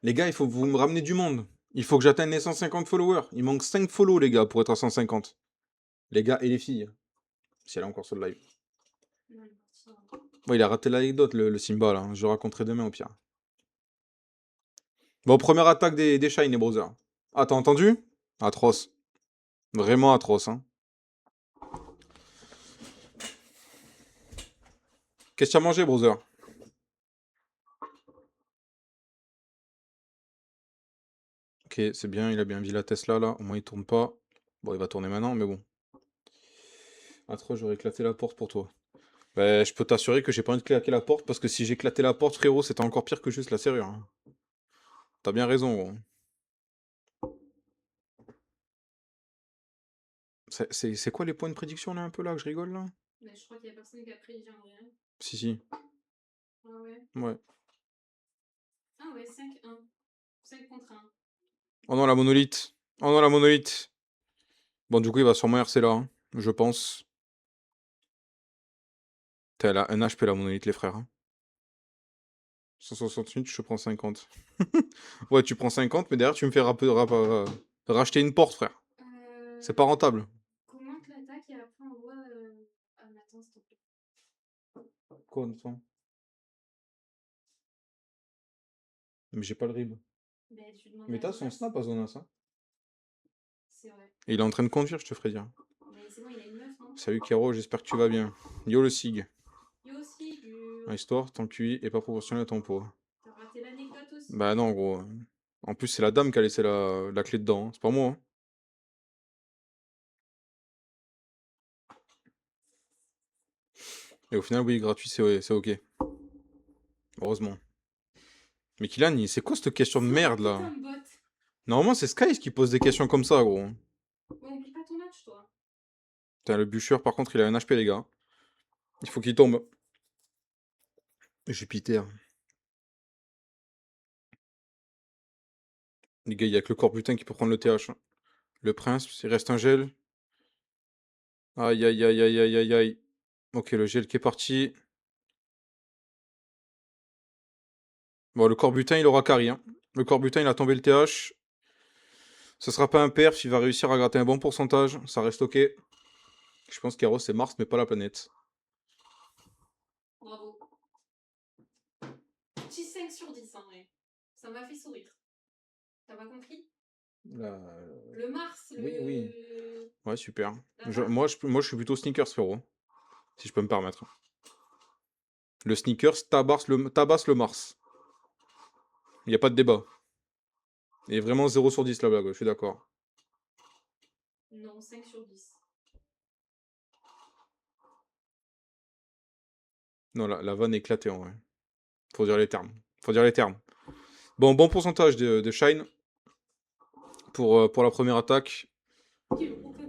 Les gars, il faut que vous me ramenez du monde. Il faut que j'atteigne les 150 followers. Il manque 5 follow, les gars, pour être à 150. Les gars et les filles. Si elle est encore sur le live. Bon, il a raté l'anecdote, le Simba, là. Je le raconterai demain, au pire. Bon, première attaque des Shine, les brothers. Ah, t'as entendu? Atroce. Vraiment atroce, hein. Qu'est-ce que tu as mangé, brother? Ok, c'est bien, il a bien vu la Tesla, là. Au moins, il tourne pas. Bon, il va tourner maintenant, mais bon. Atroce, j'aurais éclaté la porte pour toi. Bah, je peux t'assurer que j'ai pas envie de claquer la porte, parce que si j'ai éclaté la porte, frérot, c'était encore pire que juste la serrure, hein. T'as bien raison, gros. C'est quoi les points de prédiction, là, un peu, là, que je rigole, là? Mais je crois qu'il y a personne qui a prédit en vrai. Si, si. Ah ouais. Ouais. Ah ouais, 5-1. 5 contre 1. Oh non, la monolithe. Oh non, la monolithe. Bon, du coup, il va sûrement RC là, hein, je pense. T'es elle a un HP, la monolithe, les frères, hein. 168, je te prends 50. Ouais, tu prends 50, mais derrière, tu me fais racheter une porte, frère. C'est pas rentable. Commente l'attaque et après on voit. Ah, mais attends, s'il te plaît. Quoi, attends? Mais j'ai pas le rib. Mais tu demandes Mais à t'as son Zonas. snap à Zonas, hein. C'est vrai. Et il est en train de conduire, je te ferai dire. Mais c'est bon, il a une meuf, non? Salut, Kero, j'espère que tu vas bien. Yo, le SIG. Yo aussi, Histoire, ton QI est pas proportionnel à ton poids. T'as raté l'anecdote aussi. Bah non, gros. En plus, c'est la dame qui a laissé la clé dedans, hein. C'est pas moi, hein. Et au final, oui, gratuit, c'est ok. Heureusement. Mais Kylian, c'est quoi cette question de C'est un merde là? putain de bot. Normalement, c'est Skies qui pose des questions comme ça, gros. Bon, oublie pas ton match, toi. Putain, le bûcheur, par contre, il a un HP, les gars. Il faut qu'il tombe. Jupiter. Les gars, il y a que le corbutin qui peut prendre le TH, hein. Le prince, il reste un gel. Aïe, aïe, aïe, aïe, aïe, aïe, aïe. Ok, le gel qui est parti. Bon, le corbutin, il aura carry, hein. Le corbutin, il a tombé le TH. Ce sera pas un perf, il va réussir à gratter un bon pourcentage. Ça reste ok. Je pense qu'Eros, c'est Mars, mais pas la planète. Bravo. Petit 5 sur 10 en vrai. Ça m'a fait sourire. T'as pas compris? Le Mars, Oui, oui. le. Ouais, super. La barre. Moi, je suis plutôt sneakers, frérot. Si je peux me permettre. Le sneakers tabasse le Mars. Il n'y a pas de débat. Et vraiment 0 sur 10 la blague, je suis d'accord. Non, 5 sur 10. Non, la vanne est éclatée en vrai. Faut dire les termes. Faut dire les termes. Bon, bon pourcentage de Shine pour la première attaque.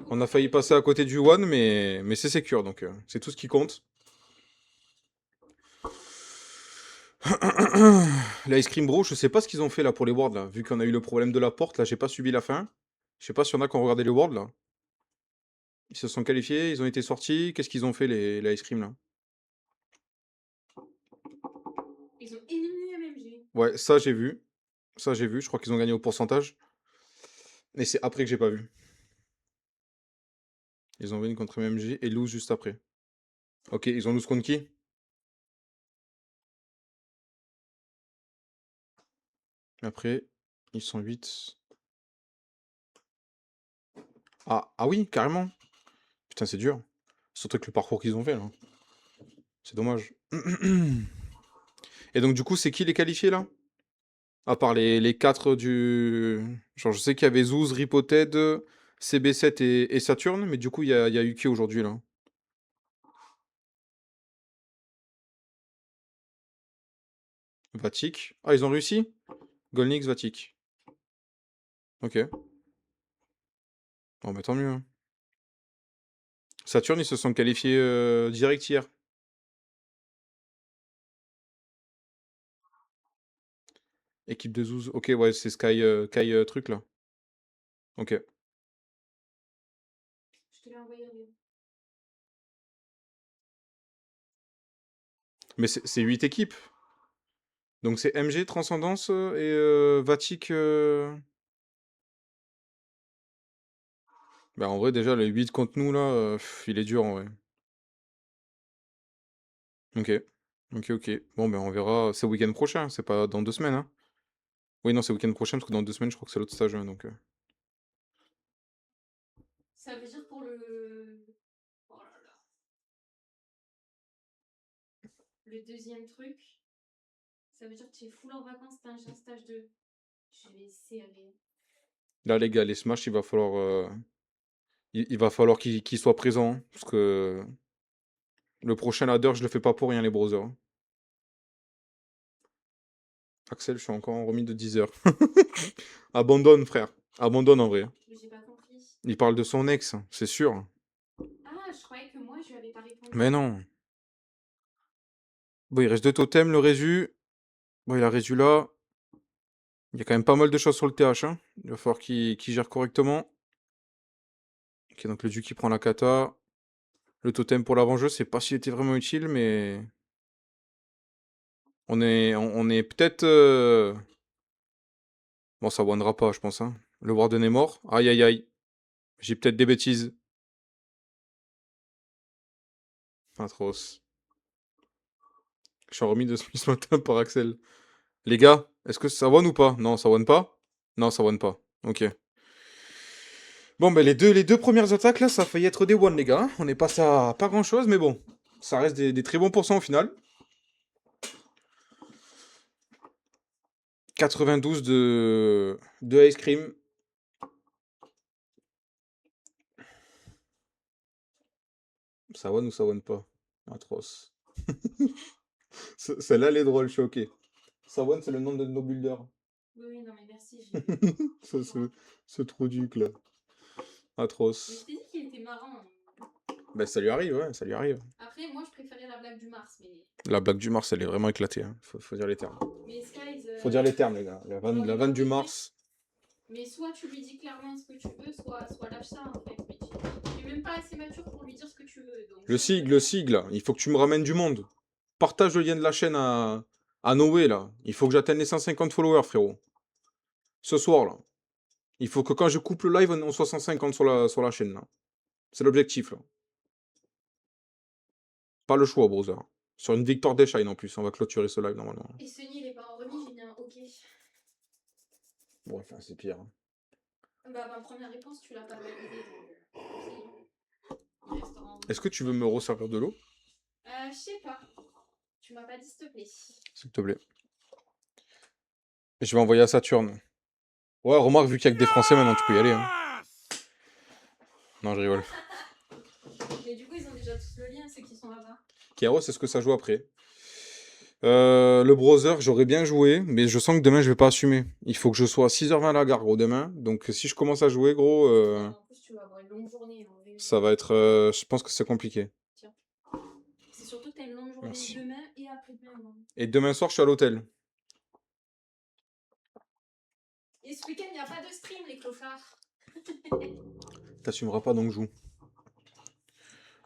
On a failli passer à côté du one, mais c'est secure, donc c'est tout ce qui compte. L'ice cream bro, je sais pas ce qu'ils ont fait là pour les worlds là. Vu qu'on a eu le problème de la porte, là j'ai pas suivi la fin. Je sais pas s'il y en a qui ont regardé les worlds là. Ils se sont qualifiés, ils ont été sortis. Qu'est-ce qu'ils ont fait les ice cream là? Ils ont éliminé MMG. Ouais, ça j'ai vu. Ça j'ai vu, je crois qu'ils ont gagné au pourcentage. Et c'est après que j'ai pas vu. Ils ont gagné contre MMG et lose juste après. Ok, ils ont lose contre qui? Après, ils sont 8. Ah, ah oui, carrément. Putain, c'est dur. Surtout avec le parcours qu'ils ont fait là. C'est dommage. Et donc du coup, c'est qui les qualifiés là? À part les 4 du... Genre, je sais qu'il y avait Zouz, Ripoted, CB7 et Saturne, mais du coup, il y a eu qui aujourd'hui là? Vatic. Ah, ils ont réussi? Golnix, Vatic. Ok. Bon, bah tant mieux, hein. Saturne, ils se sont qualifiés direct hier. Équipe de Zouz. Ok, ouais, c'est Sky, Kai truc là. Ok. Je te l'ai envoyé. Mais c'est 8 équipes. Donc c'est MG, Transcendance et Vatic. Bah en vrai déjà le 8 contre nous là, il est dur en vrai. Ok. Ok, ok. Bon ben on verra. C'est week-end prochain, c'est pas dans 2 semaines, hein. Oui non c'est week-end prochain parce que dans 2 semaines je crois que c'est l'autre stage, hein, donc. Ça veut dire pour le... Oh là là. Le deuxième truc, ça veut dire que tu es full en vacances, t'as un stage 2. Je vais serrer. Là les gars, les Smash, il va falloir. Il va falloir qu'il soit présent, hein, parce que le prochain ladder, je le fais pas pour rien les browsers, hein. Axel, je suis encore en remis de 10 heures. Abandonne, frère. Abandonne en vrai, hein. Mais j'ai pas compris. Il parle de son ex, hein, c'est sûr. Ah, je croyais que moi, je lui avais pas répondu. Mais non. Bon, il reste 2 totems, le résu. Bon, il a résu là. Il y a quand même pas mal de choses sur le TH, hein. Il va falloir qu'il gère correctement. Ok, donc le duc qui prend la kata. Le totem pour l'avant-jeu, c'est pas s'il était vraiment utile, mais. On est peut-être. Bon, ça wannera pas, je pense, hein. Le Warden est mort. Aïe aïe aïe. J'ai peut-être des bêtises. Atroce. Je suis remis de ce matin par Axel. Les gars, est-ce que ça one ou pas? Non, ça one pas? Non, ça one pas. Ok. Bon, ben les deux premières attaques là, ça a failli être des one, les gars, hein. On est passé à pas grand-chose, mais bon. Ça reste des très bons pourcents au final. 92 de Ice Cream. Ça one ou ça one pas? Atroce. Celle-là, elle est drôle, je suis ok. Ça one, c'est le nom de nos builders. Oui, oui, non, mais merci. Ce trou duc là. Mais je Atroce. t'ai dit qu'il était marrant. Ben ça lui arrive, ouais, ça lui arrive. Après, moi, je préférais la blague du Mars, mais... La blague du Mars, elle est vraiment éclatée, hein. Faut dire les termes. Mais Skies... Faut dire les termes, les gars. La vanne, j'en ai la vanne marre du des trucs. Mars. Mais soit tu lui dis clairement ce que tu veux, soit lâche ça, en fait. Mais tu es même pas assez mature pour lui dire ce que tu veux, donc... Le sigle, il faut que tu me ramènes du monde. Partage le lien de la chaîne à Noé, là. Il faut que j'atteigne les 150 followers, frérot. Ce soir, là. Il faut que quand je coupe le live, on soit 150 sur la chaîne, là. C'est l'objectif, là. Pas le choix, brother. Sur une victoire des Shine, en plus. On va clôturer ce live, normalement. Et Sunny, il est pas en remis, j'ai mis un OK. Bon, enfin, c'est pire, hein. Bah, ma première réponse, tu l'as pas validée, donc... il restera en remis. Est-ce que tu veux me resservir de l'eau? Je sais pas. Tu m'as pas dit s'il te plaît. S'il te plaît. Je vais envoyer à Saturne. Ouais, remarque, vu qu'il y a que des Français maintenant, tu peux y aller, hein. Non, je rigole. Mais du coup, ils ont déjà tous le lien, ceux qui sont là-bas. Kairos, est-ce que ça joue après? Le browser, j'aurais bien joué, mais je sens que demain, je vais pas assumer. Il faut que je sois à 6h20 à la gare, gros, demain. Donc, si je commence à jouer, gros, En plus, tu vas avoir une longue journée en vélo. ça va être... je pense que c'est compliqué. Tiens. C'est surtout que t'as une longue journée Merci. demain et après-demain. Et demain soir, je suis à l'hôtel. Et ce week-end, il n'y a pas de stream, les clochards. T'assumeras pas, donc joue.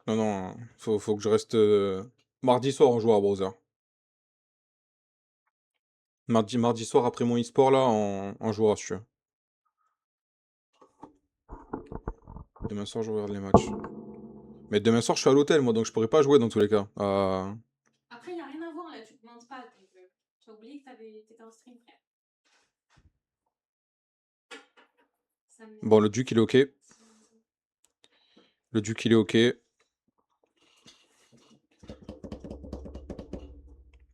Non, non, faut que je reste... Mardi soir, on joue à browser. Mardi soir, après mon e-sport, là, on jouera, si tu veux. Demain soir, je regarde les matchs. Mais demain soir, je suis à l'hôtel, moi, donc je pourrais pas jouer dans tous les cas. Après, il n'y a rien à voir là, tu te demandes pas. Donc, tu as oublié que t'étais en stream, frère. Bon, le duc, il est ok. Le duc, il est ok.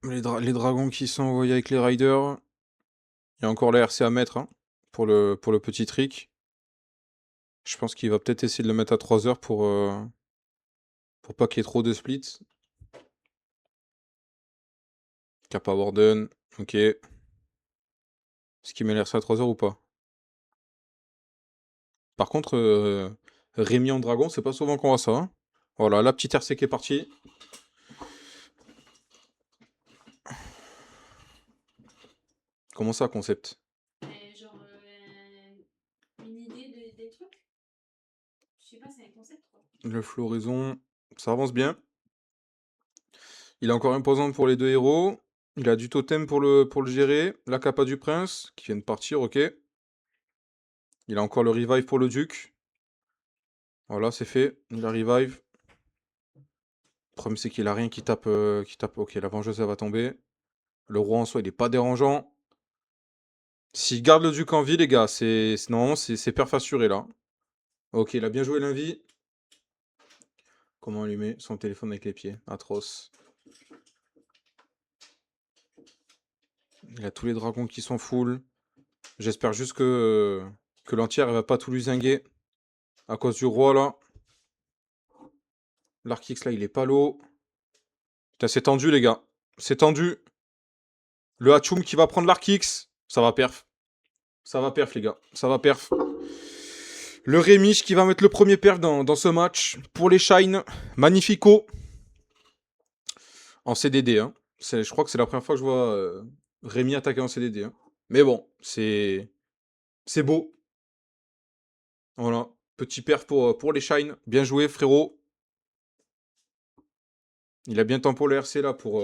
Les dragons qui sont envoyés avec les riders. Il y a encore la RC à mettre, hein, pour le petit trick. Je pense qu'il va peut-être essayer de le mettre à 3 heures pour pas qu'il y ait trop de splits. Kappa Warden, ok. Est-ce qu'il met l'RC à 3 heures ou pas? Par contre, Rémi en dragon, c'est pas souvent qu'on voit ça, hein. Voilà, la petite RC qui est partie. Comment ça, concept? Genre, une idée des trucs. Je sais pas, c'est un concept quoi. Le floraison, ça avance bien. Il est encore imposant pour les deux héros. Il a du totem pour le gérer. La capa du prince, qui vient de partir, ok. Il a encore le revive pour le duc. Voilà, c'est fait. Il a revive. Le problème, c'est qu'il a rien qui tape, Ok, la vengeuse, elle va tomber. Le roi en soi, il est pas dérangeant. S'il garde le duc en vie, les gars, normalement, c'est perf assuré, là. Ok, il a bien joué l'invie. Comment allumer son téléphone avec les pieds? Atroce. Il a tous les dragons qui sont full. J'espère juste que l'entière, elle va pas tout lui zinguer. À cause du roi, là. L'Arkix, là, il est pas low. Putain, c'est tendu, les gars. C'est tendu. Le Hachoum qui va prendre l'Arkix. Ça va perf. Ça va perf, les gars. Ça va perf. Le Rémiche qui va mettre le premier perf dans ce match. Pour les Shine. Magnifico. En CDD, hein. Je crois que c'est la première fois que je vois Rémi attaquer en CDD. Hein. Mais bon, c'est beau. Voilà. Petit perf pour les Shine. Bien joué, frérot. Il a bien tempo le RC là pour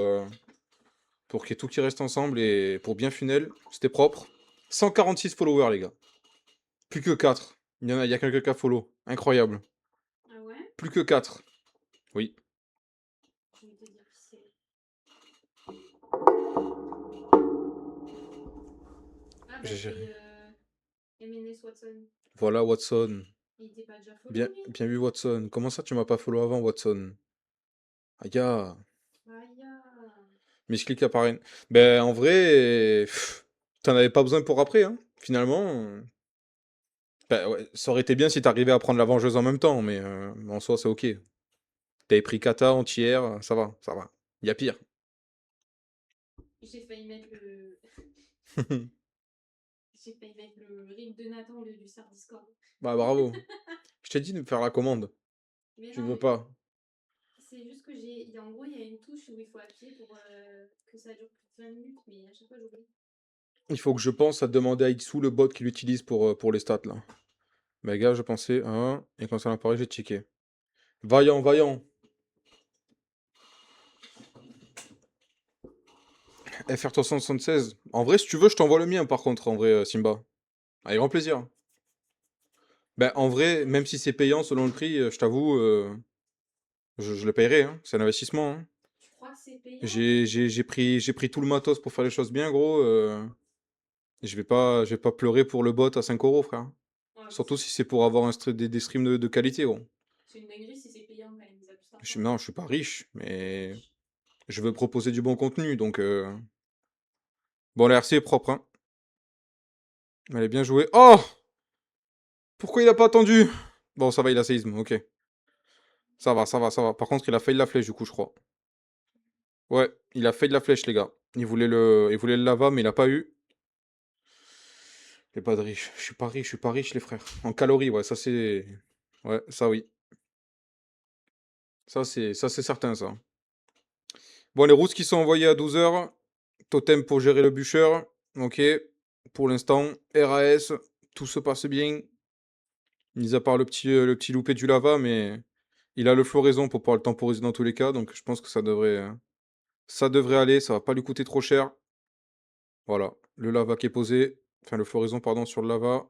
qu'il y ait tout qui reste ensemble et pour bien funnel. C'était propre. 146 followers, les gars. Plus que 4. Il y a quelques cas follow. Incroyable. Ah ouais? Plus que 4. Oui. Je vais te dire qui c'est. Ah bah J'ai c'est géré. MNS Watson. Voilà, Watson. Il était pas déjà follow, Bien, lui? bien vu, Watson. Comment ça, tu m'as pas follow avant, Watson? Aïe. Aïe. Misclick apparaît. Ben, en vrai, t'en avais pas besoin pour après, hein. Finalement, ben, ouais, ça aurait été bien si t'arrivais à prendre la vengeuse en même temps, mais en soi, c'est ok. T'avais pris kata entière, ça va, ça va. Y a pire. J'ai failli mettre le. J'ai failli mettre le rip de Nathan au lieu du star Discord. Bah, bravo. Je t'ai dit de me faire la commande. Mais Tu non, veux mais pas. c'est juste que j'ai. En gros, il y a une touche où il faut appuyer pour que ça dure plus de 20 minutes, mais à chaque fois j'oublie. Il faut que je pense à demander à Ixou le bot qu'il utilise pour les stats, là. Mais gars, je pensais, hein, et quand ça apparaît, j'ai checké. Vaillant, vaillant. FR 376. En vrai, si tu veux, je t'envoie le mien, par contre, en vrai, Simba. Avec grand plaisir. Ben, en vrai, même si c'est payant selon le prix, je t'avoue, je le paierai, hein. C'est un investissement, hein. Tu crois que c'est payant? J'ai pris tout le matos pour faire les choses bien, gros. Je vais pas pleurer pour le bot à 5 euros, frère. Ouais, bah, Surtout si c'est pour avoir des streams de qualité, gros. c'est une dinguerie si c'est payant quand même, ils abusent d'argent. Non, je suis pas riche, T'es mais riche. je veux proposer du bon contenu, donc... Bon, la RC est propre, hein. Elle est bien jouée. Oh! Pourquoi il a pas attendu? Bon, ça va, il a séisme, ok. Ça va, ça va, ça va. Par contre, il a failli la flèche, du coup, je crois. Ouais, il a failli la flèche, les gars. Il voulait le lava, mais il a pas eu. Il est pas de riche. Je suis pas riche, je suis pas riche, les frères. En calories, ouais, ça c'est... Ouais, ça oui. Ça c'est certain, ça. Bon, les routes qui sont envoyées à 12 h. Totem pour gérer le bûcheur. Ok. Pour l'instant, RAS, tout se passe bien. Mis à part le petit loupé du lava, mais il a le floraison pour pouvoir le temporiser dans tous les cas, donc je pense que ça devrait aller, ça va pas lui coûter trop cher. Voilà, le lava qui est posé, enfin le floraison, pardon, sur le lava.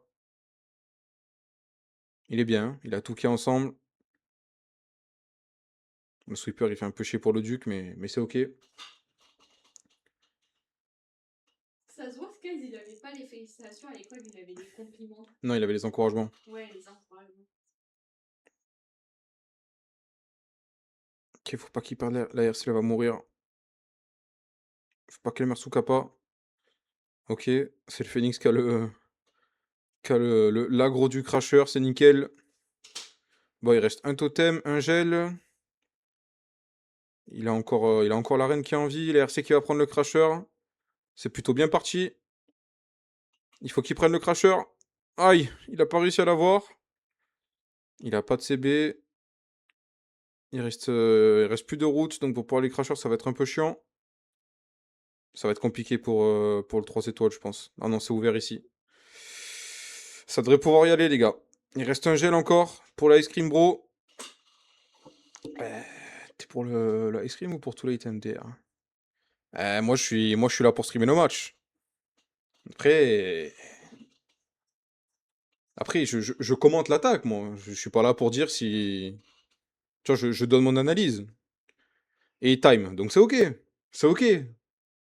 Il est bien, hein, il a tout qui est ensemble. Le sweeper, il fait un peu chier pour le duc, mais c'est ok. Ça se voit, Skaz, il avait pas les félicitations à l'école, il avait des compliments. Non, il avait les encouragements. Ouais, les encouragements. Ok, faut pas qu'il perde la RC, elle va mourir. Faut pas qu'elle meure sous kappa. Ok, c'est le phoenix qui a l'agro du crasher, c'est nickel. Bon, il reste un totem, un gel. Il a encore la reine qui est en vie, la RC qui va prendre le crasher. C'est plutôt bien parti. Il faut qu'il prenne le crasher. Aïe, il a pas réussi à l'avoir. Il a pas de CB. Il reste plus de routes, donc pour pouvoir les crashers, ça va être un peu chiant. Ça va être compliqué pour le 3 étoiles, je pense. Ah non, c'est ouvert ici. Ça devrait pouvoir y aller, les gars. Il reste un gel encore pour la Ice Cream Bro. T'es pour la Ice Cream ou pour tout l'item DR? Moi, je suis là pour streamer nos matchs. Après, je commente l'attaque, moi. Je suis pas là pour dire si... Tu vois, je donne mon analyse. Et il time. Donc c'est ok. C'est ok.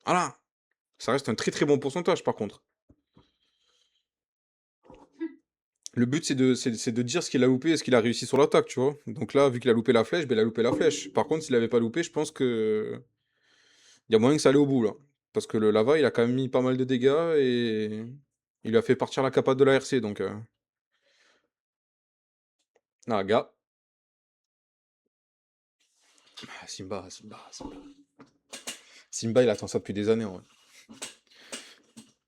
Voilà. Ça reste un très très bon pourcentage, par contre. Le but, c'est de dire ce qu'il a loupé et ce qu'il a réussi sur l'attaque, tu vois. Donc là, vu qu'il a loupé la flèche, ben, il a loupé la flèche. Par contre, s'il avait pas loupé, je pense que... Il y a moyen que ça allait au bout, là. Parce que le Lava, il a quand même mis pas mal de dégâts et... Il a fait partir la capa de la RC, donc... Ah, gars. Ah, Simba. Simba, il attend ça depuis des années, en vrai.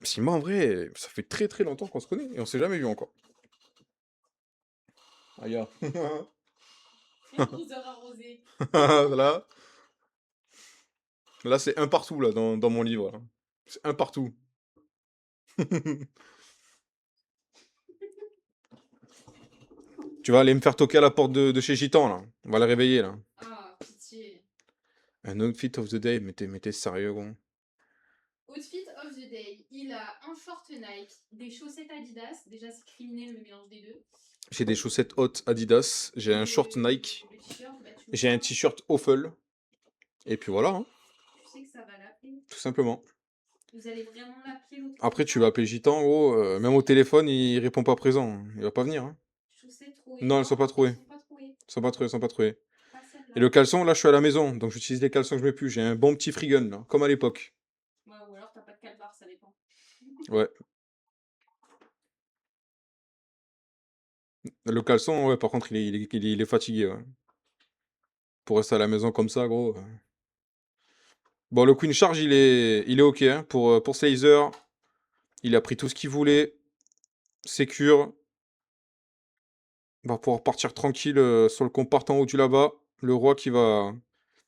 Simba, en vrai, ça fait très très longtemps qu'on se connaît et on s'est jamais vu encore. Aïe. Arroseur arrosé. Là, là c'est un partout, là, dans mon livre. Là. C'est un partout. Tu vas aller me faire toquer à la porte de chez Gitan, là. On va le réveiller, là. Ah, pitié. Un outfit of the day, mais t'es sérieux, gros. Outfit of the day. Il a un short Nike, des chaussettes Adidas. Déjà, c'est criminel le mélange des deux. J'ai des chaussettes hautes Adidas, j'ai un short Nike, Le t-shirt, bah, tu j'ai un vois. t-shirt Offel, et puis voilà, hein, Tu sais que ça va l'appeler. tout simplement. Vous allez vraiment l'appeler l'autre Après, tu fois. vas appeler Gitan, gros, même au téléphone, il répond pas présent. Hein. Il va pas venir, hein. Chaussettes trouées. Non, elles sont pas Non, elles trouées. sont pas trouées. Elles sont pas trouées. Pas Et celle-là. le caleçon, là, je suis à la maison, donc j'utilise les caleçons que je mets plus. J'ai un bon petit free gun, là, comme à l'époque. Ouais, ou alors t'as pas de calbar, ça dépend. Ouais. Le caleçon, ouais, par contre, il est fatigué, ouais. Pour rester à la maison comme ça, gros. Bon, le Queen Charge, il est ok, hein, pour Slazer. Il a pris tout ce qu'il voulait. Sécure. On va pouvoir partir tranquille sur le compart en haut du là-bas. Le roi qui va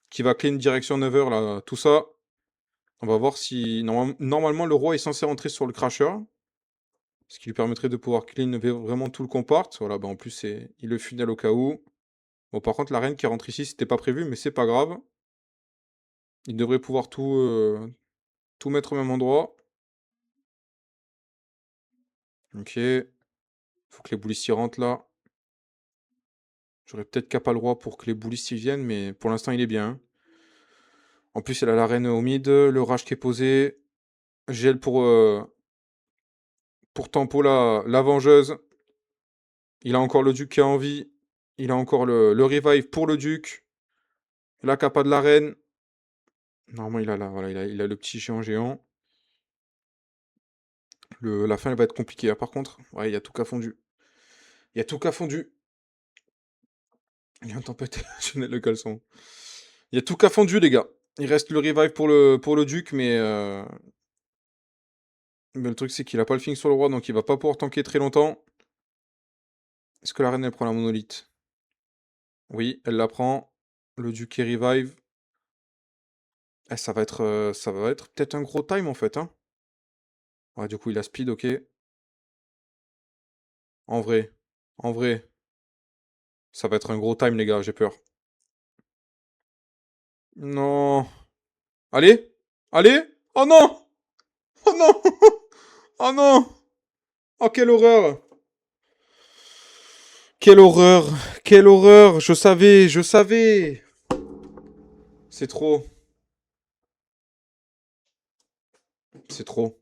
clean direction 9h, là, tout ça. On va voir si... Normalement, le roi est censé rentrer sur le crasher. Ce qui lui permettrait de pouvoir clean vraiment tout le compart. Voilà, bah en plus, il le funnel au cas où. Bon, par contre, la reine qui rentre ici, c'était pas prévu, mais c'est pas grave. Il devrait pouvoir tout mettre au même endroit. Ok. Faut que les boulistes y rentrent là. J'aurais peut-être qu'à pas le roi pour que les boulistes y viennent, mais pour l'instant, il est bien. Hein. En plus, il a la reine au mid, le rage qui est posé. Gel pour tempo la vengeuse. Il a encore le duc qui a envie. Il a encore le revive pour le duc. La capa de la reine. Normalement, voilà, il a le petit géant. La fin, elle va être compliquée. Hein, par contre, ouais, il y a tout qu'à fondu. Il y a tout qu'à fondu. Il y a une tempête. Le caleçon. Il y a tout qu'à fondu, les gars. Il reste le revive pour le duc, mais le truc, c'est qu'il a pas le fing sur le roi, donc il va pas pouvoir tanker très longtemps. Est-ce que la reine, elle prend la monolithe? Oui, elle la prend. Le duc est revive. Eh, ça va être peut-être un gros time, en fait, hein. Ouais, du coup, il a speed, ok. En vrai. En vrai. Ça va être un gros time, les gars, j'ai peur. Non. Allez? Allez? Oh non! Oh non! Oh non! Oh, quelle horreur! Quelle horreur! Quelle horreur! Je savais! C'est trop. C'est trop.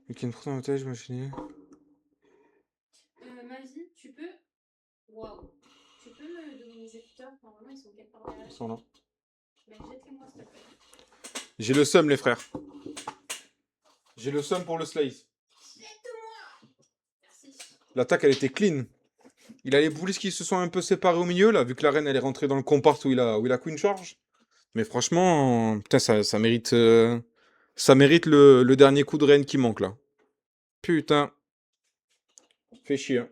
Week-end photo en otage, imaginez. Ma vie, tu peux. Waouh. Tu peux me donner mes écouteurs? Normalement, ils sont quelque part derrière. Ils sont là. Ben, jette-les-moi, s'il te plaît. J'ai le seum, les frères. J'ai le seum pour le slice. Jette-moi! Merci. L'attaque, elle était clean. Il a les boulistes qui se sont un peu séparés au milieu, là, vu que la reine, elle est rentrée dans le compart où il a Queen Charge. Mais franchement, putain, ça mérite le dernier coup de reine qui manque, là. Putain. Fait chier. Hein.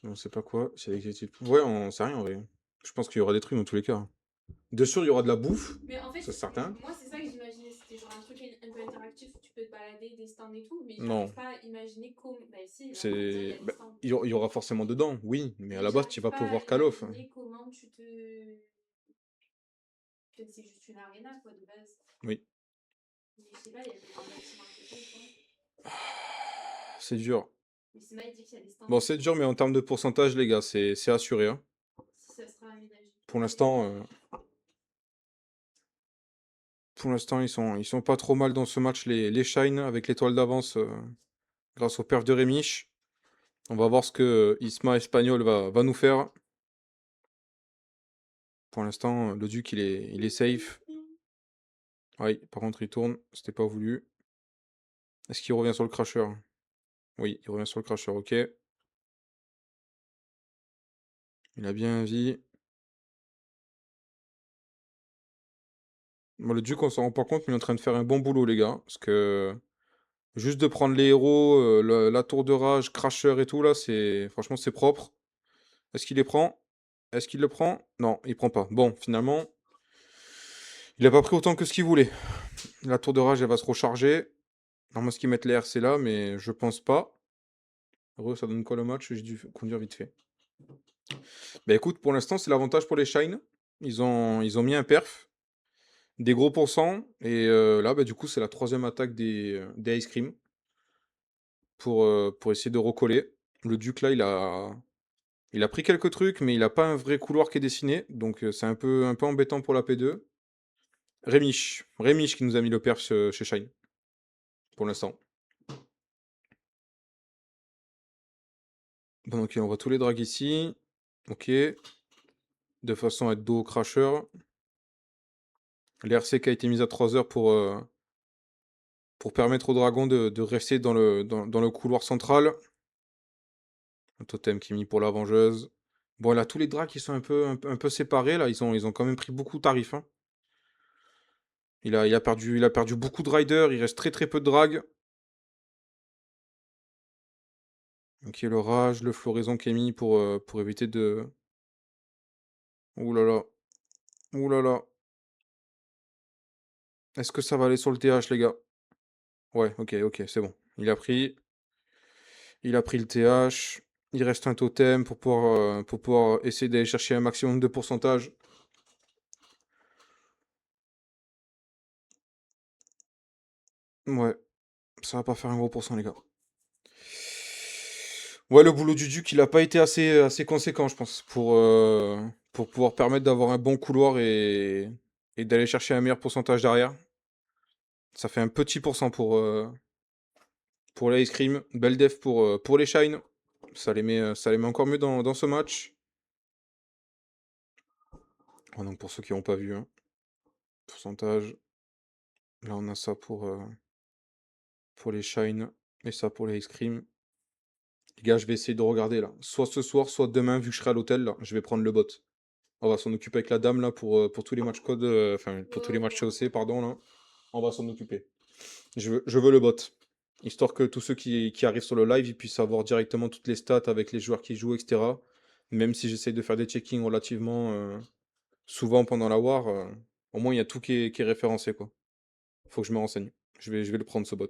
On sait pas quoi. C'est l'exécutif. Ouais, on sait rien, en vrai. Je pense qu'il y aura des trucs dans tous les cas. De sûr, il y aura de la bouffe, Mais en fait, c'est certain. moi, c'est ça que j'imaginais. C'était genre un truc un peu interactif où tu peux te balader, des stands et tout. Mais Non, j'arrive pas à imaginer comment. Bah, si, là, on va dire, il y c'est... a des bah, stands. il y aura forcément dedans, oui, mais à Mais la base, tu j'arrive vas pas à pouvoir Call of. imaginer comment tu te. Que c'est juste une arena, quoi, de base. Oui. Mais je sais pas, il y a peut-être des bâtiments à côté ou quoi. C'est dur. Mais c'est mal dit qu'il y a des stands Bon, et c'est tout. dur, mais en termes de pourcentage, les gars, c'est assuré, hein. Si ça sera aménagé. Pour l'instant, ils sont pas trop mal dans ce match, les Shine, avec l'étoile d'avance, grâce au perf de Rémich. On va voir ce que Isma Espagnol va nous faire. Pour l'instant, le Duc, il est safe. Oui, par contre, il tourne. C'était pas voulu. Est-ce qu'il revient sur le Crasher? Oui, il revient sur le Crasher, ok. Il a bien vie. Bon, le Duc, on s'en rend pas compte, mais il est en train de faire un bon boulot, les gars. Parce que juste de prendre les héros, la tour de rage, Crasher et tout, là, c'est franchement, c'est propre. Est-ce qu'il les prend? Est-ce qu'il le prend? Non, il prend pas. Bon, finalement, il a pas pris autant que ce qu'il voulait. La tour de rage, elle va se recharger. Normalement, ce qu'ils mettent les RC là, mais je pense pas. Heureux, ça donne quoi le match? J'ai dû conduire vite fait. Bah écoute, pour l'instant, c'est l'avantage pour les Shine. Ils ont mis un perf, des gros pourcents, et là, bah, du coup, c'est la troisième attaque des Ice Cream pour essayer de recoller. Le Duc, là, il a pris quelques trucs, mais il a pas un vrai couloir qui est dessiné, donc c'est un peu embêtant pour la P2. Rémich qui nous a mis le perf chez Shine, pour l'instant. Bon, ok, on va tous les drags ici. Ok. De façon à être dos au crasher. L'RC qui a été mise à 3 heures pour permettre au dragon de rester dans le couloir central. Un totem qui est mis pour la vengeuse. Bon, là, tous les drags qui sont un peu séparés, là, ils ont quand même pris beaucoup de tarifs, hein. Il a perdu beaucoup de riders, il reste très peu de drag. Ok, le rage, le floraison qui est mis pour éviter de... Ouh là là. Ouh là là. Est-ce que ça va aller sur le TH, les gars? Ouais, ok, c'est bon. Il a pris le TH. Il reste un totem pour pouvoir essayer d'aller chercher un maximum de pourcentage. Ouais, ça va pas faire un gros pourcent, les gars. Ouais, le boulot du Duc, il a pas été assez conséquent, je pense, pour pouvoir permettre d'avoir un bon couloir et d'aller chercher un meilleur pourcentage derrière. Ça fait un petit pourcent pour les Ice Cream. Belle def pour les Shine. Ça les met encore mieux dans ce match. Oh, donc pour ceux qui n'ont pas vu, hein. Pourcentage. Là, on a ça pour les Shine et ça pour les Ice Cream. Les gars, je vais essayer de regarder là. Soit ce soir, soit demain, vu que je serai à l'hôtel, là, je vais prendre le bot. On va s'en occuper avec la dame là pour tous les matchs code, enfin pour tous les matchs COC, pardon là. On va s'en occuper. Je veux le bot. Histoire que tous ceux qui arrivent sur le live, ils puissent avoir directement toutes les stats avec les joueurs qui jouent, etc. Même si j'essaye de faire des checkings relativement souvent pendant la war, au moins il y a tout qui est référencé quoi. Faut que je me renseigne. Je vais le prendre ce bot.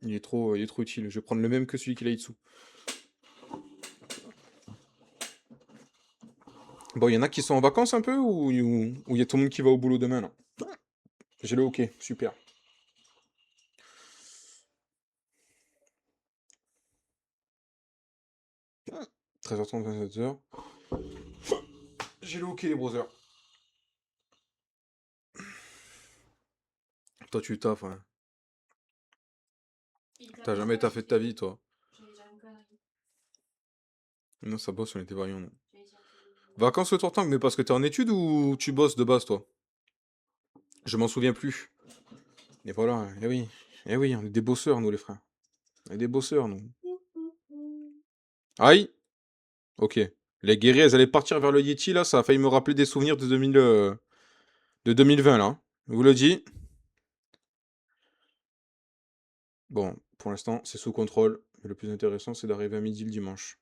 Il est trop utile. Je vais prendre le même que celui qui est là dessous. Bon, il y en a qui sont en vacances un peu ou il y a tout le monde qui va au boulot demain là? J'ai le hockey, super. 13h30, 27h. J'ai le hockey les brothers. Toi tu taffes, hein. Il T'as t'appelle jamais pas, taffé de ta vie toi. j'allais dire une connerie. Non, ça bosse, on était variants. Non. J'allais dire une- Vacances le Tortank, mais parce que t'es en études ou tu bosses de base toi? Je m'en souviens plus. Et voilà, eh oui. Eh oui, on est des bosseurs nous les frères. On est des bosseurs nous. Aïe! Ok. Les guerriers, elles allaient partir vers le Yeti là, ça a failli me rappeler des souvenirs de 2020 là, hein. Je vous le dis. Bon, pour l'instant, c'est sous contrôle. Mais le plus intéressant, c'est d'arriver à midi le dimanche.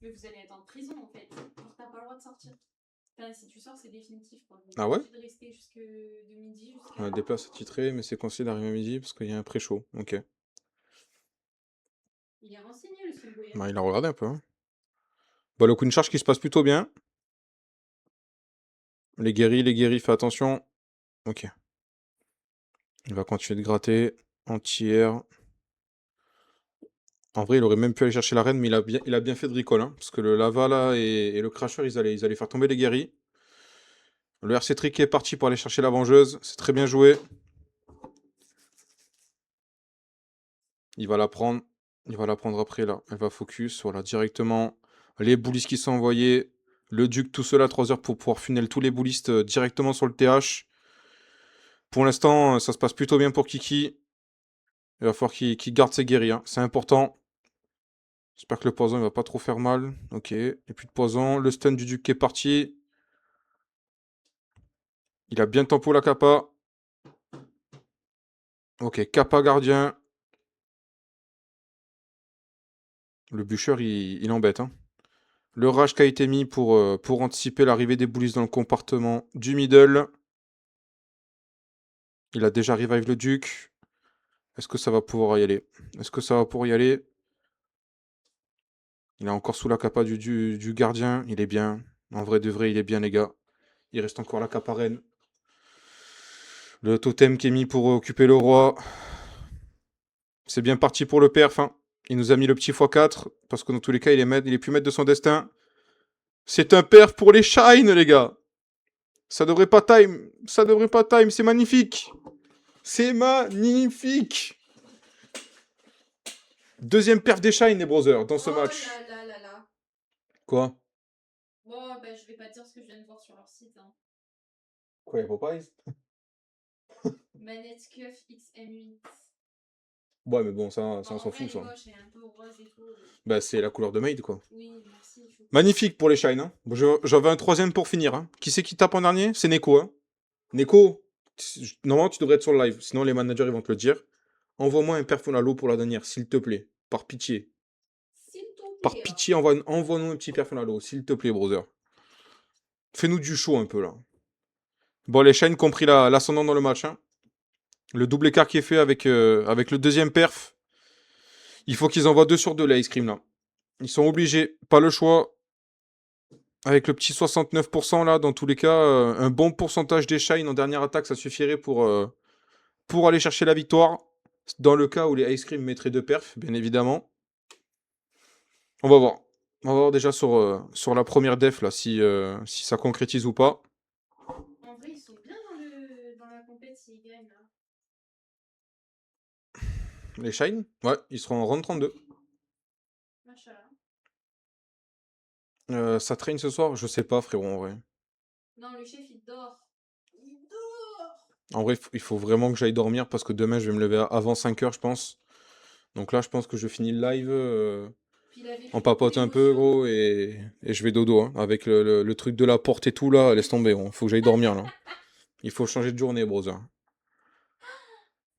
Mais vous allez être en prison en fait. Alors t'as pas le droit de sortir. Enfin, si tu sors, c'est définitif quoi. Donc, Ah ouais? de rester jusque de midi jusqu'à. Des places attitrées, mais c'est conseillé d'arriver à midi parce qu'il y a un pré-show. Ok. Il est renseigné le Sunboy. Bah, il a regardé un peu. Hein. Bah, le Queen Charge qui se passe plutôt bien. Les guéris, fais attention. Ok. Il va continuer de gratter. Anti-air. En vrai, il aurait même pu aller chercher la reine, mais il a bien fait de recall. Hein, parce que le lava là et le crasher, ils allaient faire tomber les guéris. Le RC Trick est parti pour aller chercher la vengeuse. C'est très bien joué. Il va la prendre. Il va la prendre après là. Elle va focus. Voilà, directement. Les bullies qui sont envoyés. Le duc, tout cela, 3 heures pour pouvoir funnel tous les bullistes directement sur le TH. Pour l'instant, ça se passe plutôt bien pour Kiki. Il va falloir qu'il garde ses guéris. Hein. C'est important. J'espère que le poison il va pas trop faire mal. Ok. Et plus de poison. Le stun du duc qui est parti. Il a bien tempo la kappa. Ok, kappa gardien. Le bûcheur, il embête. Hein. Le rage qui a été mis pour anticiper l'arrivée des bullies dans le compartiment du middle. Il a déjà revive le duc. Est-ce que ça va pouvoir y aller? Est-ce que ça va pouvoir y aller? Il est encore sous la kappa du gardien. Il est bien. En vrai de vrai, il est bien, les gars. Il reste encore la kappa reine. Le totem qui est mis pour occuper le roi. C'est bien parti pour le perf. Hein. Il nous a mis le petit x4. Parce que dans tous les cas, il est plus maître de son destin. C'est un perf pour les shines, les gars. Ça devrait pas time. Ça devrait pas time. C'est magnifique. C'est magnifique. Deuxième perf des shines, les brothers, dans ce match. Oh là là là là. Quoi? Bon, bah, je vais pas dire ce que je viens de voir sur leur site. Hein. Quoi, y'a Popeyes? Manette Cuff XM8. Ouais, mais bon, ça Bon, on s'en en vrai, fout, elle est ça. moche, elle est un peu rose et tout. Bah, c'est la couleur de Maid, quoi. Oui, merci. Magnifique pour les shines. Hein. J'avais un troisième pour finir. Hein. Qui c'est qui tape en dernier? C'est Neko. Hein. Neko, normalement, tu devrais être sur le live. Sinon, les managers, ils vont te le dire. Envoie-moi un perf Halo pour la dernière, s'il te plaît. Par pitié. S'il te Par plaît. Hein. pitié, envoie-nous un petit perf Halo, s'il te plaît, brother. Fais-nous du show un peu, là. Bon, les shines qui ont pris l'ascendant dans le match. Hein. Le double écart qui est fait avec le deuxième perf. Il faut qu'ils envoient 2 sur 2, la Ice Cream, là. Ils sont obligés. Pas le choix. Avec le petit 69% là, dans tous les cas, un bon pourcentage des shines en dernière attaque, ça suffirait pour aller chercher la victoire. Dans le cas où les Ice Cream mettraient 2 perfs, bien évidemment. On va voir. On va voir déjà sur la première def là, si ça concrétise ou pas. En vrai, ils sont bien dans la compète s'ils gagnent là. Les shines? Ouais, ils seront en round 32. Machallah. Ça traîne ce soir? Je sais pas, frérot, en vrai. Non, le chef il dort. Il dort. En vrai, il faut vraiment que j'aille dormir parce que demain, je vais me lever avant 5h, je pense. Donc là, je pense que je finis le live. Puis il avait On fait beaucoup papote un peu, d'émotions. gros, et je vais dodo, hein, avec le truc de la porte et tout, là, laisse tomber, hein, faut que j'aille dormir, là. Il faut changer de journée, brother.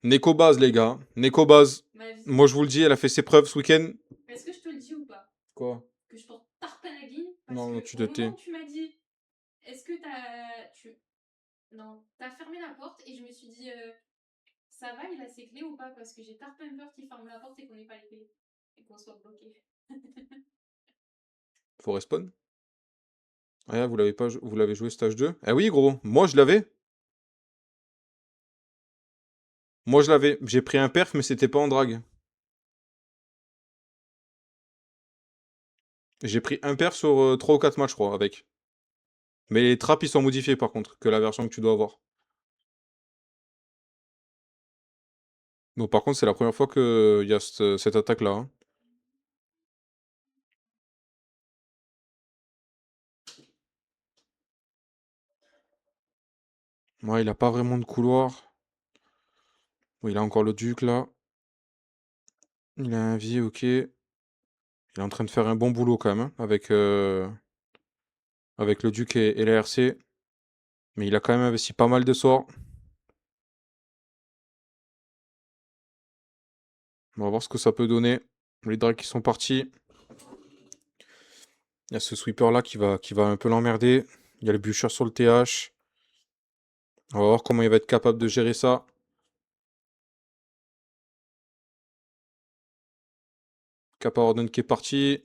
Neko Base, les gars. Neko Base. Ma vie. Moi, je vous le dis, elle a fait ses preuves ce week-end. Est-ce que je te le dis ou pas? Quoi? Que je t'en tarpane la guine? Parce Non, non, que tu au te moment tais. où tu m'as dit, est-ce que Non, t'as fermé la porte et je me suis dit, ça va, il a ses clés ou pas? Parce que j'ai tarpin peur qu'il ferme la porte et qu'on n'ait pas les clés. Et qu'on soit bloqué. Faut respawn. Ah, vous l'avez pas, vous l'avez joué stage 2? Ah oui, gros. Moi, je l'avais. Moi, je l'avais. J'ai pris un perf, mais c'était pas en drag. J'ai pris un perf sur 3 ou 4 matchs, je crois, avec. Mais les traps, ils sont modifiés, par contre, que la version que tu dois avoir. Donc, par contre, c'est la première fois qu'il y a cette attaque-là. Hein. Ouais, il a pas vraiment de couloir. Oui, il a encore le duc, là. Il a un vie, ok. Il est en train de faire un bon boulot, quand même, hein, avec le duc et la RC. Mais il a quand même investi pas mal de sorts. On va voir ce que ça peut donner. Les drags qui sont partis. Il y a ce sweeper là qui va un peu l'emmerder. Il y a le bûcher sur le TH. On va voir comment il va être capable de gérer ça. Caparodon qui est parti.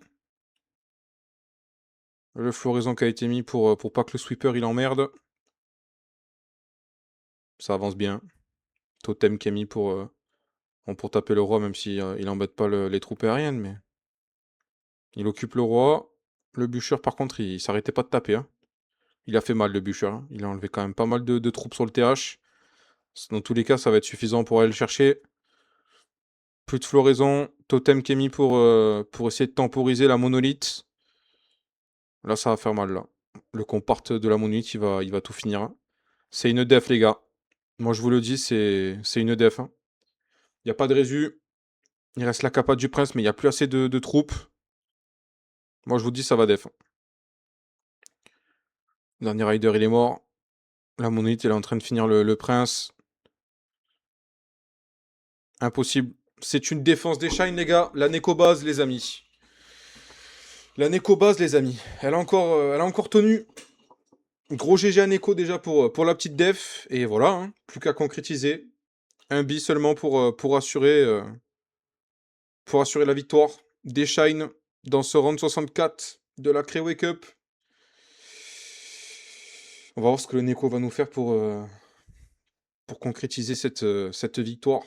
Le floraison qui a été mis pour pas que le sweeper il emmerde. Ça avance bien. Totem qui est mis pour taper le roi, même si il embête pas les troupes aériennes, mais il occupe le roi. Le bûcher, par contre, il s'arrêtait pas de taper, hein. Il a fait mal, le bûcher, hein. Il a enlevé quand même pas mal de troupes sur le TH. Dans tous les cas, ça va être suffisant pour aller le chercher. Plus de floraison. Totem qui est mis pour essayer de temporiser la monolithe. Là, ça va faire mal, là. Le compart de la monolithe, il va tout finir, hein. C'est une def, les gars. Moi, je vous le dis, c'est une def, hein. Il n'y a pas de résu. Il reste la capa du prince, mais il n'y a plus assez de troupes. Moi, je vous dis, ça va def, hein. Le dernier rider, il est mort. La monolithe, elle est en train de finir le prince. Impossible. C'est une défense des Shine, les gars. La Neko base, les amis. La Neko base, les amis. Elle a encore tenu. Gros GG à Neko déjà pour la petite def. Et voilà, hein. Plus qu'à concrétiser. Un bi seulement pour assurer la victoire des Shine dans ce round 64 de la Cré Wake Up. On va voir ce que le Neko va nous faire pour concrétiser cette victoire.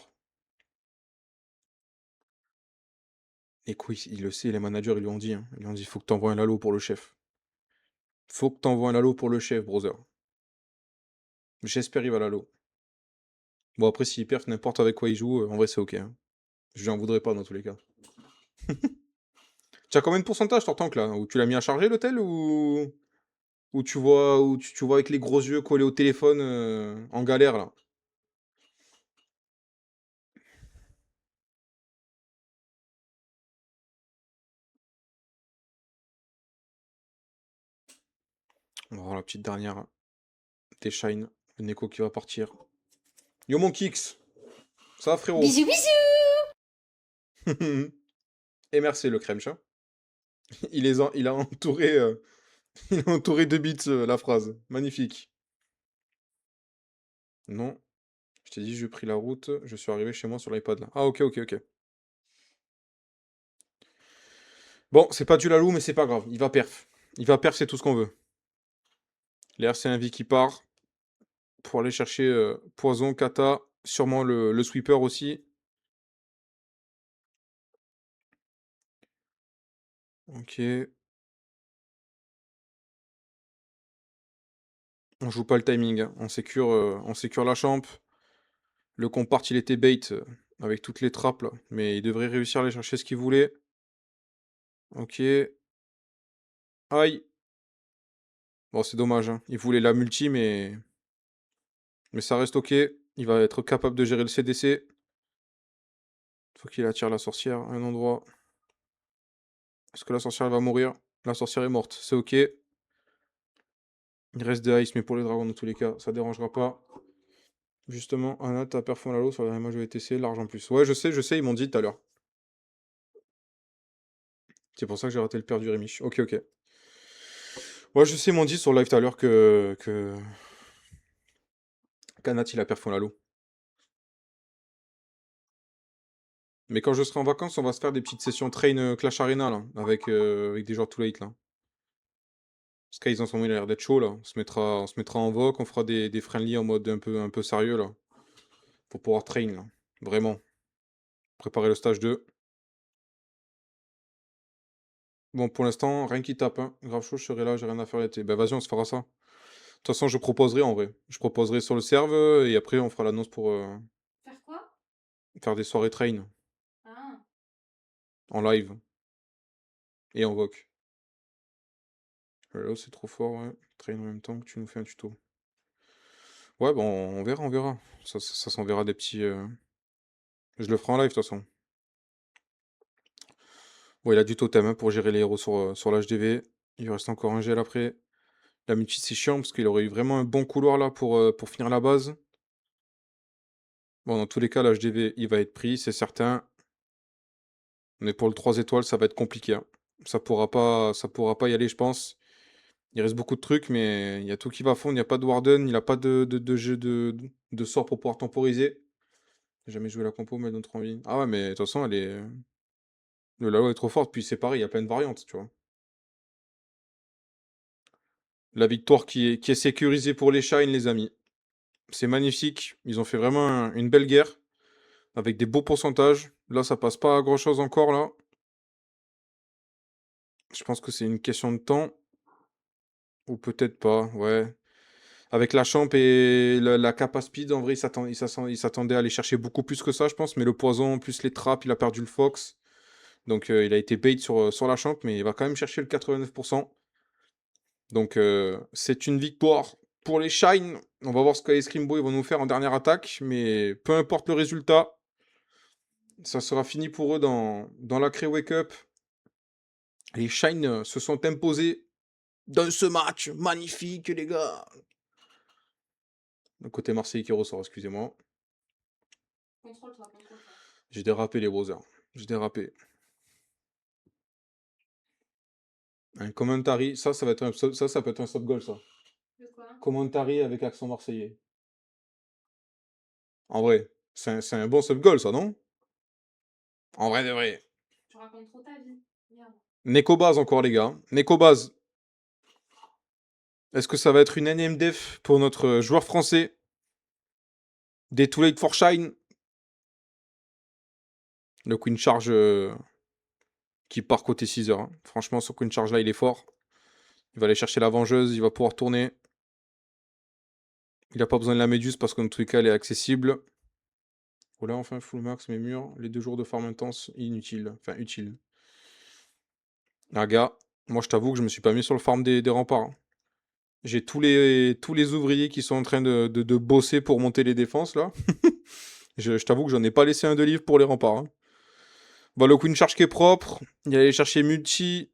Et quoi, il le sait, les managers, ils lui ont dit, hein. Ils lui ont dit, faut que t'envoies un Lalo pour le chef. Faut que t'envoies un Lalo pour le chef, brother. J'espère il va Lalo. Bon, après, s'il perd n'importe avec quoi il joue, en vrai, c'est ok, hein. Je lui en voudrais pas dans tous les cas. Tu as combien de pourcentage, t'entends que là? Ou tu l'as mis à charger l'hôtel ou tu vois avec les gros yeux collés au téléphone en galère là? On va voir la petite dernière des Shine. Le Neko qui va partir. Yo mon Kix! Ça va frérot? Bisous, bisous! Et merci le crème chat. Il a entouré, il a entouré de bits la phrase. Magnifique. Non, je t'ai dit, j'ai pris la route, je suis arrivé chez moi sur l'iPad là. Ah ok, ok, ok. Bon, c'est pas du Lalou, mais c'est pas grave. Il va perf. Il va perf, c'est tout ce qu'on veut. Les RC1V qui part pour aller chercher Poison, Kata, sûrement le sweeper aussi. Ok. On joue pas le timing, hein. On sécure la champ. Le compart, il était bait avec toutes les trappes là. Mais il devrait réussir à aller chercher ce qu'il voulait. Ok. Aïe. Bon, c'est dommage, hein. Il voulait la multi, mais ça reste ok. Il va être capable de gérer le CDC. Faut qu'il attire la sorcière à un endroit. Est-ce que la sorcière elle va mourir? La sorcière est morte, c'est ok. Il reste des ice, mais pour les dragons, dans tous les cas, ça dérangera pas. Justement, Anna, t'as perfond Lalo sur la dernière match de VTC, large en plus. Ouais, je sais, ils m'ont dit tout à l'heure. C'est pour ça que j'ai raté le père du Rémich. Ok, ok. Ouais, je sais, ils m'ont dit sur le live tout à l'heure que qu'Anat, il a perfond Lalo. Mais quand je serai en vacances, on va se faire des petites sessions train Clash Arena, là, avec des joueurs too late, là. Skies en ce moment, il a l'air d'être chaud, là. On se mettra en voc, on fera des friendly en mode un peu sérieux, là. Pour pouvoir train, là. Vraiment. Préparer le stage 2. Bon, pour l'instant, rien qui tape, hein. Grave chaud, je serai là, j'ai rien à faire l'été. Bah vas-y, on se fera ça. De toute façon, je proposerai en vrai. Je proposerai sur le serve et après, on fera l'annonce pour Faire quoi? faire des soirées train Ah, en live et en voc. Là, c'est trop fort, ouais. Train en même temps que tu nous fais un tuto. Ouais, bon, on verra, on verra. Ça s'enverra des petits. Je le ferai en live, de toute façon. Bon, il a du totem hein, pour gérer les héros sur l'HDV. Il lui reste encore un gel après. La multi, c'est chiant parce qu'il aurait eu vraiment un bon couloir là pour finir la base. Bon, dans tous les cas, l'HDV, il va être pris, c'est certain. Mais pour le 3 étoiles, ça va être compliqué, hein. Ça pourra pas y aller, je pense. Il reste beaucoup de trucs, mais il y a tout qui va fondre. Il n'y a pas de Warden, il a pas de jeu de sort pour pouvoir temporiser. J'ai jamais joué la compo, mais elle donne trop envie. Ah ouais, mais de toute façon, elle est. Le Lalo est trop forte, puis c'est pareil, il y a plein de variantes, tu vois. La victoire qui est sécurisée pour les Shine, les amis. C'est magnifique. Ils ont fait vraiment une belle guerre. Avec des beaux pourcentages. Là, ça passe pas à grand chose encore, là. Je pense que c'est une question de temps. Ou peut-être pas, ouais. Avec la champ et la capa speed, en vrai, il s'attendait à aller chercher beaucoup plus que ça, je pense. Mais le poison, plus les trappes, il a perdu le fox. Donc il a été bait sur la champ, mais il va quand même chercher le 89%. Donc c'est une victoire pour les Shine. On va voir ce que les Scrimbo ils vont nous faire en dernière attaque. Mais peu importe le résultat, ça sera fini pour eux dans la Cré Wake Up. Les Shine se sont imposés dans ce match magnifique, les gars. Le côté Marseille qui ressort, excusez-moi. Contrôle-toi, contrôle-toi. J'ai dérapé les browsers. J'ai dérapé. Un commentary, ça va être ça peut être un stop goal, ça. De quoi? Commentary avec accent marseillais. En vrai, c'est un bon sub goal, ça, non? En vrai de vrai. Tu racontes trop ta vie. Merde. Nekobaz encore, les gars. Nekobaz. Est-ce que ça va être une énième def pour notre joueur français? Des Too Late for Shine. Le Queen Charge qui part côté 6 heures. Hein. Franchement, ce Queen Charge là, il est fort. Il va aller chercher la vengeuse, il va pouvoir tourner. Il n'a pas besoin de la méduse parce que dans tous les cas, elle est accessible. Voilà, enfin, full max, mes murs. Les 2 jours de farm intense, inutile. Enfin, utile. Ah, gars, moi, je t'avoue que je me suis pas mis sur le farm des remparts. Hein. J'ai tous les ouvriers qui sont en train de bosser pour monter les défenses, là. Je t'avoue que j'en ai pas laissé un de livre pour les remparts. Hein. Bah, le Queen Charge qui est propre. Il allait chercher Multi,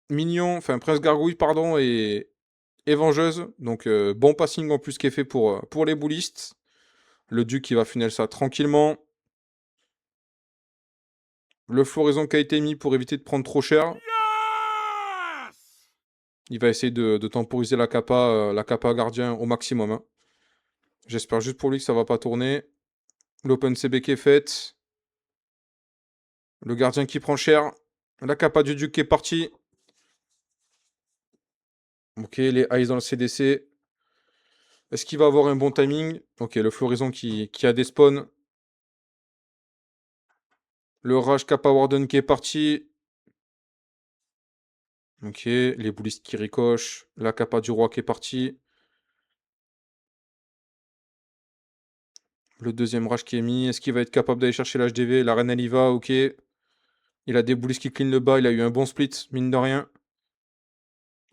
Mignon, enfin Prince Gargouille, pardon, et Vengeuse. Donc, bon passing en plus qui est fait pour les boulistes. Le Duc qui va funnel ça tranquillement. Le floraison qui a été mis pour éviter de prendre trop cher. Il va essayer de temporiser la capa gardien au maximum. Hein. J'espère juste pour lui que ça va pas tourner. L'open CB qui est faite. Le gardien qui prend cher. La capa du Duc qui est partie. Ok, les eyes dans le CDC. Est-ce qu'il va avoir un bon timing? Ok, le floraison qui a des spawns. Le Rage Kappa Warden qui est parti. Ok, les boulistes qui ricochent. La Kappa du Roi qui est parti. Le deuxième Rage qui est mis. Est-ce qu'il va être capable d'aller chercher l'HDV? La reine elle y va, ok. Il a des boulistes qui clean le bas. Il a eu un bon split, mine de rien.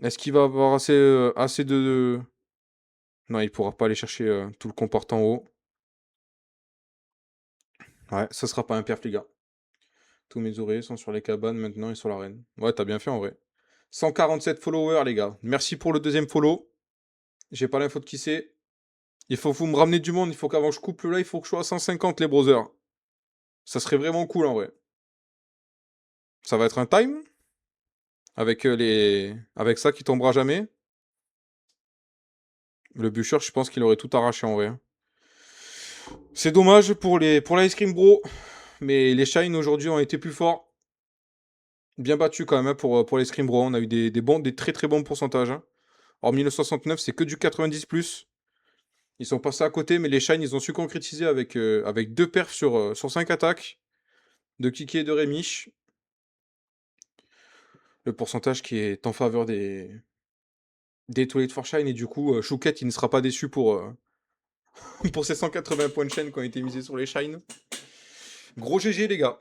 Est-ce qu'il va avoir assez de... Non, il pourra pas aller chercher tout le comport en haut. Ouais, ça sera pas un perf, les gars. Tous mes oreillers sont sur les cabanes maintenant et sur l'arène. Ouais, t'as bien fait en vrai. 147 followers, les gars. Merci pour le deuxième follow. J'ai pas l'info de qui c'est. Il faut que vous me ramenez du monde. Il faut qu'avant je coupe le live, il faut que je sois à 150, les brothers. Ça serait vraiment cool en vrai. Ça va être un time avec avec ça qui tombera jamais. Le bûcheur, je pense qu'il aurait tout arraché en vrai. Hein. C'est dommage pour l'Ice Cream Bro, mais les Shine aujourd'hui ont été plus forts. Bien battu quand même hein, pour les Scream Bro. On a eu des très très bons pourcentages. Hein. Hormis le 69, c'est que du 90+. Ils sont passés à côté, mais les Shine, ils ont su concrétiser avec 2 perfs sur 5 attaques. De Kiki et de Rémiche. Le pourcentage qui est en faveur des Toilettes for Shine. Et du coup, Chouquette, il ne sera pas déçu pour ses 180 points de chaîne qui ont été misés sur les Shine. Gros GG, les gars.